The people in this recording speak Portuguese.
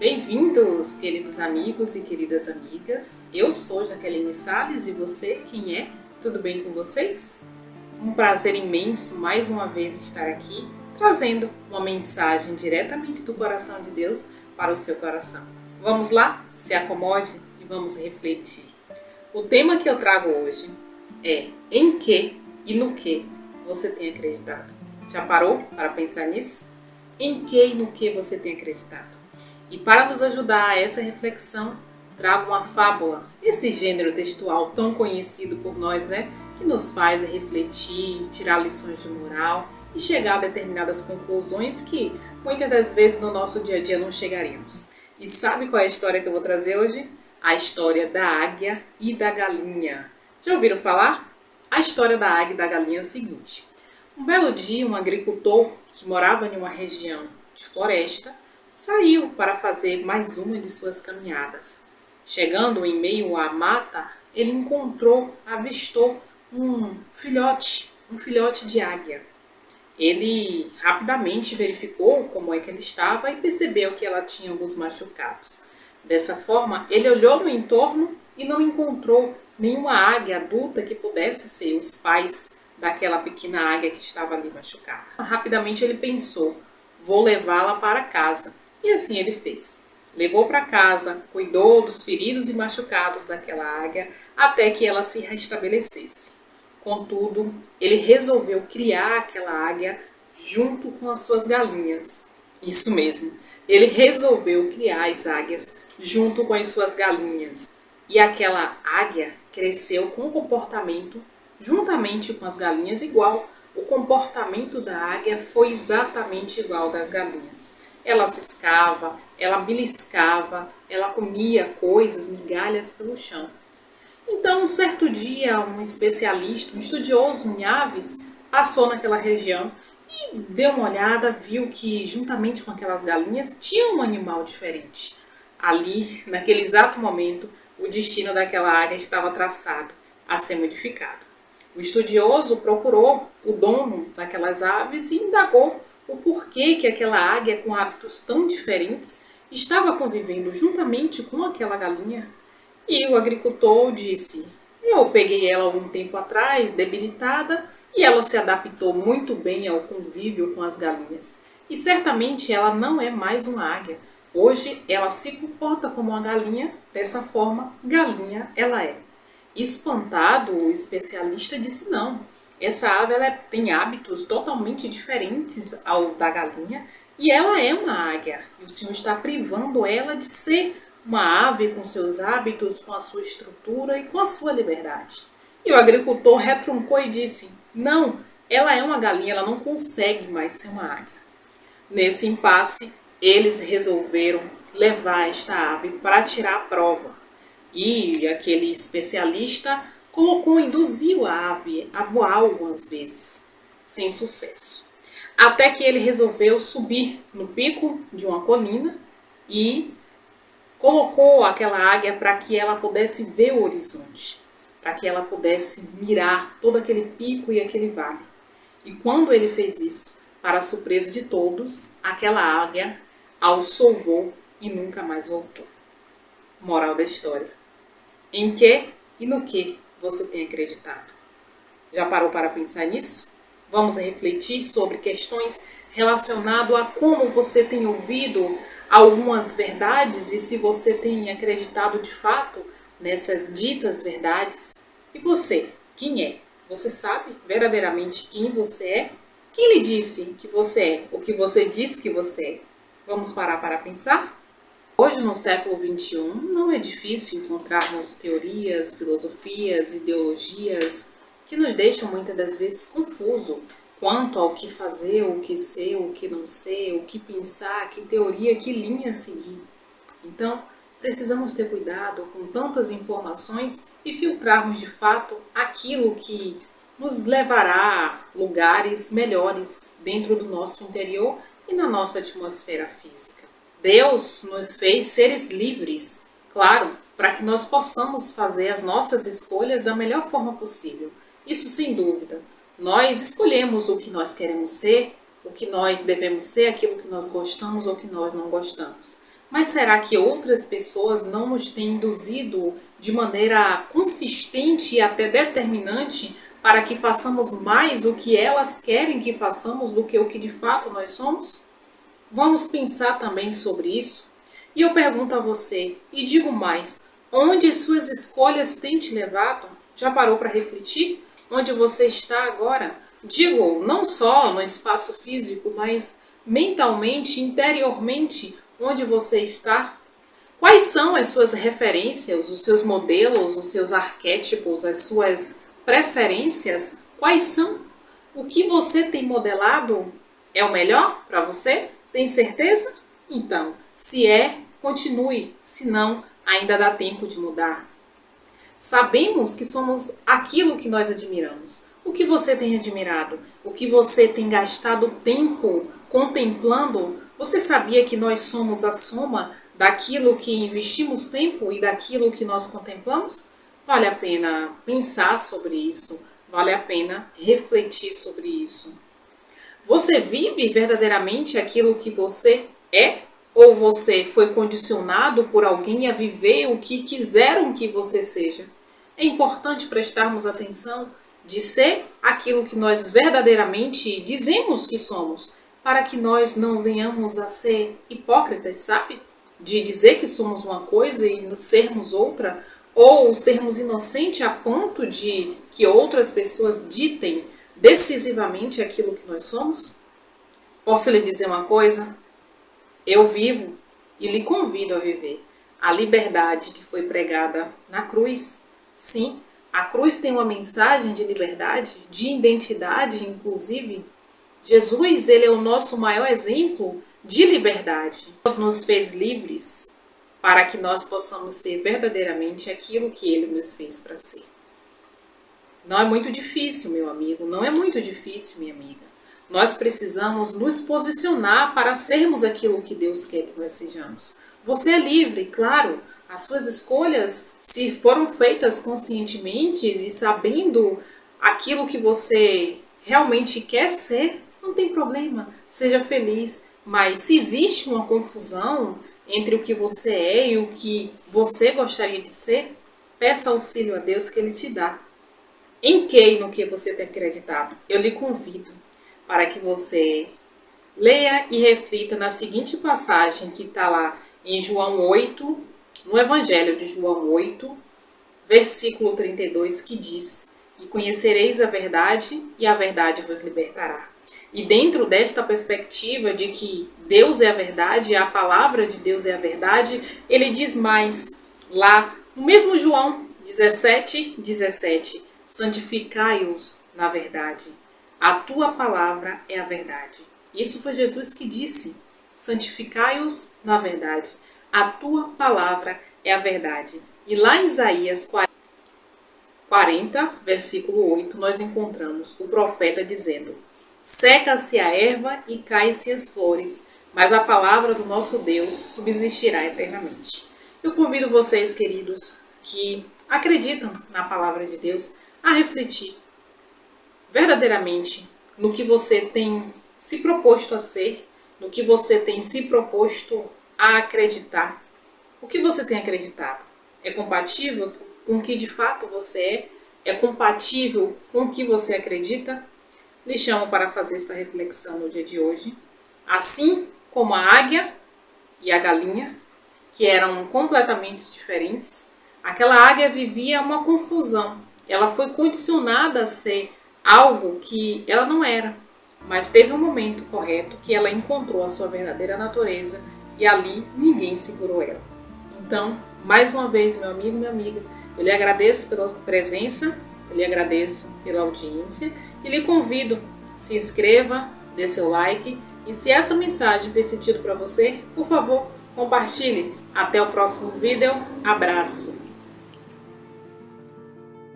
Bem-vindos, queridos amigos e queridas amigas. Eu sou Jaqueline Salles e você, quem é? Tudo bem com vocês? Um prazer imenso mais uma vez estar aqui, trazendo uma mensagem diretamente do coração de Deus para o seu coração. Vamos lá? Se acomode e vamos refletir. O tema que eu trago hoje é em que e no que você tem acreditado. Já parou para pensar nisso? Em que e no que você tem acreditado? E para nos ajudar a essa reflexão, trago uma fábula, esse gênero textual tão conhecido por nós, que nos faz refletir, tirar lições de moral e chegar a determinadas conclusões que muitas das vezes no nosso dia a dia não chegaríamos. E sabe qual é a história que eu vou trazer hoje? A história da águia e da galinha. Já ouviram falar? A história da águia e da galinha é a seguinte. Um belo dia, um agricultor que morava em uma região de floresta saiu para fazer mais uma de suas caminhadas. Chegando em meio à mata, ele avistou um filhote de águia. Ele rapidamente verificou como é que ela estava e percebeu que ela tinha alguns machucados. Dessa forma, ele olhou no entorno e não encontrou nenhuma águia adulta que pudesse ser os pais daquela pequena águia que estava ali machucada. Rapidamente ele pensou, vou levá-la para casa. E assim ele fez. Levou para casa, cuidou dos feridos e machucados daquela águia até que ela se restabelecesse. Contudo, ele resolveu criar aquela águia junto com as suas galinhas. Isso mesmo, ele resolveu criar as águias junto com as suas galinhas. E aquela águia cresceu com um comportamento juntamente com as galinhas igual. O comportamento da águia foi exatamente igual ao das galinhas. Ela ciscava, ela beliscava, ela comia coisas, migalhas pelo chão. Então, um certo dia, um especialista, um estudioso em aves, passou naquela região e deu uma olhada, viu que juntamente com aquelas galinhas tinha um animal diferente. Ali, naquele exato momento, o destino daquela águia estava traçado a ser modificado. O estudioso procurou o dono daquelas aves e indagou o porquê que aquela águia com hábitos tão diferentes estava convivendo juntamente com aquela galinha. E o agricultor disse, eu peguei ela algum tempo atrás, debilitada, e ela se adaptou muito bem ao convívio com as galinhas. E certamente ela não é mais uma águia. Hoje ela se comporta como uma galinha, dessa forma, galinha ela é. Espantado, o especialista disse não. Essa ave ela tem hábitos totalmente diferentes ao da galinha e ela é uma águia. E o senhor está privando ela de ser uma ave com seus hábitos, com a sua estrutura e com a sua liberdade. E o agricultor retruncou e disse, não, ela é uma galinha, ela não consegue mais ser uma águia. Nesse impasse, eles resolveram levar esta ave para tirar a prova. E aquele especialista induziu a ave a voar algumas vezes, sem sucesso. Até que ele resolveu subir no pico de uma colina e colocou aquela águia para que ela pudesse ver o horizonte, para que ela pudesse mirar todo aquele pico e aquele vale. E quando ele fez isso, para a surpresa de todos, aquela águia alçou voo e nunca mais voltou. Moral da história. Em que e no que você tem acreditado? Já parou para pensar nisso? Vamos refletir sobre questões relacionadas a como você tem ouvido algumas verdades e se você tem acreditado de fato nessas ditas verdades. E você, quem é? Você sabe verdadeiramente quem você é? Quem lhe disse que você é o que você disse que você é? Vamos parar para pensar? Hoje, no século XXI, não é difícil encontrarmos teorias, filosofias, ideologias que nos deixam muitas das vezes confuso quanto ao que fazer, o que ser, o que não ser, o que pensar, que teoria, que linha seguir. Então, precisamos ter cuidado com tantas informações e filtrarmos de fato aquilo que nos levará a lugares melhores dentro do nosso interior e na nossa atmosfera física. Deus nos fez seres livres, claro, para que nós possamos fazer as nossas escolhas da melhor forma possível. Isso sem dúvida. Nós escolhemos o que nós queremos ser, o que nós devemos ser, aquilo que nós gostamos ou que nós não gostamos. Mas será que outras pessoas não nos têm induzido de maneira consistente e até determinante para que façamos mais o que elas querem que façamos do que o que de fato nós somos? Vamos pensar também sobre isso? E eu pergunto a você, e digo mais, onde as suas escolhas têm te levado? Já parou para refletir? Onde você está agora? Digo, não só no espaço físico, mas mentalmente, interiormente, onde você está? Quais são as suas referências, os seus modelos, os seus arquétipos, as suas preferências? Quais são? O que você tem modelado é o melhor para você? Tem certeza? Então, se é, continue, se não, ainda dá tempo de mudar. Sabemos que somos aquilo que nós admiramos. O que você tem admirado? O que você tem gastado tempo contemplando? Você sabia que nós somos a soma daquilo que investimos tempo e daquilo que nós contemplamos? Vale a pena pensar sobre isso, vale a pena refletir sobre isso. Você vive verdadeiramente aquilo que você é? Ou você foi condicionado por alguém a viver o que quiseram que você seja? É importante prestarmos atenção de ser aquilo que nós verdadeiramente dizemos que somos, para que nós não venhamos a ser hipócritas, sabe? De dizer que somos uma coisa e sermos outra, ou sermos inocentes a ponto de que outras pessoas ditem decisivamente aquilo que nós somos? Posso lhe dizer uma coisa? Eu vivo e lhe convido a viver a liberdade que foi pregada na cruz. Sim, a cruz tem uma mensagem de liberdade, de identidade, inclusive. Jesus, ele é o nosso maior exemplo de liberdade. Deus nos fez livres para que nós possamos ser verdadeiramente aquilo que ele nos fez para ser. Não é muito difícil, meu amigo, não é muito difícil, minha amiga. Nós precisamos nos posicionar para sermos aquilo que Deus quer que nós sejamos. Você é livre, claro. As suas escolhas, se foram feitas conscientemente e sabendo aquilo que você realmente quer ser, não tem problema. Seja feliz. Mas se existe uma confusão entre o que você é e o que você gostaria de ser, peça auxílio a Deus que Ele te dá. Em que e no que você tem acreditado? Eu lhe convido para que você leia e reflita na seguinte passagem que está lá em João 8, no Evangelho de João 8, versículo 32, que diz: "E conhecereis a verdade, e a verdade vos libertará." E dentro desta perspectiva de que Deus é a verdade, a palavra de Deus é a verdade, ele diz mais, lá no mesmo João 17:17, "Santificai-os na verdade. A tua palavra é a verdade." Isso foi Jesus que disse. Santificai-os na verdade. A tua palavra é a verdade. E lá em Isaías 40, versículo 8, nós encontramos o profeta dizendo: "Seca-se a erva e cai-se as flores, mas a palavra do nosso Deus subsistirá eternamente." Eu convido vocês, queridos, que acreditam na palavra de Deus, a refletir verdadeiramente no que você tem se proposto a ser, no que você tem se proposto a acreditar. O que você tem acreditado? É compatível com o que de fato você é? É compatível com o que você acredita? Lhe chamo para fazer esta reflexão no dia de hoje. Assim como a águia e a galinha, que eram completamente diferentes, aquela águia vivia uma confusão. Ela foi condicionada a ser algo que ela não era. Mas teve um momento correto que ela encontrou a sua verdadeira natureza e ali ninguém segurou ela. Então, mais uma vez, meu amigo, minha amiga, eu lhe agradeço pela presença, eu lhe agradeço pela audiência e lhe convido, se inscreva, dê seu like e se essa mensagem fez sentido para você, por favor, compartilhe. Até o próximo vídeo. Abraço!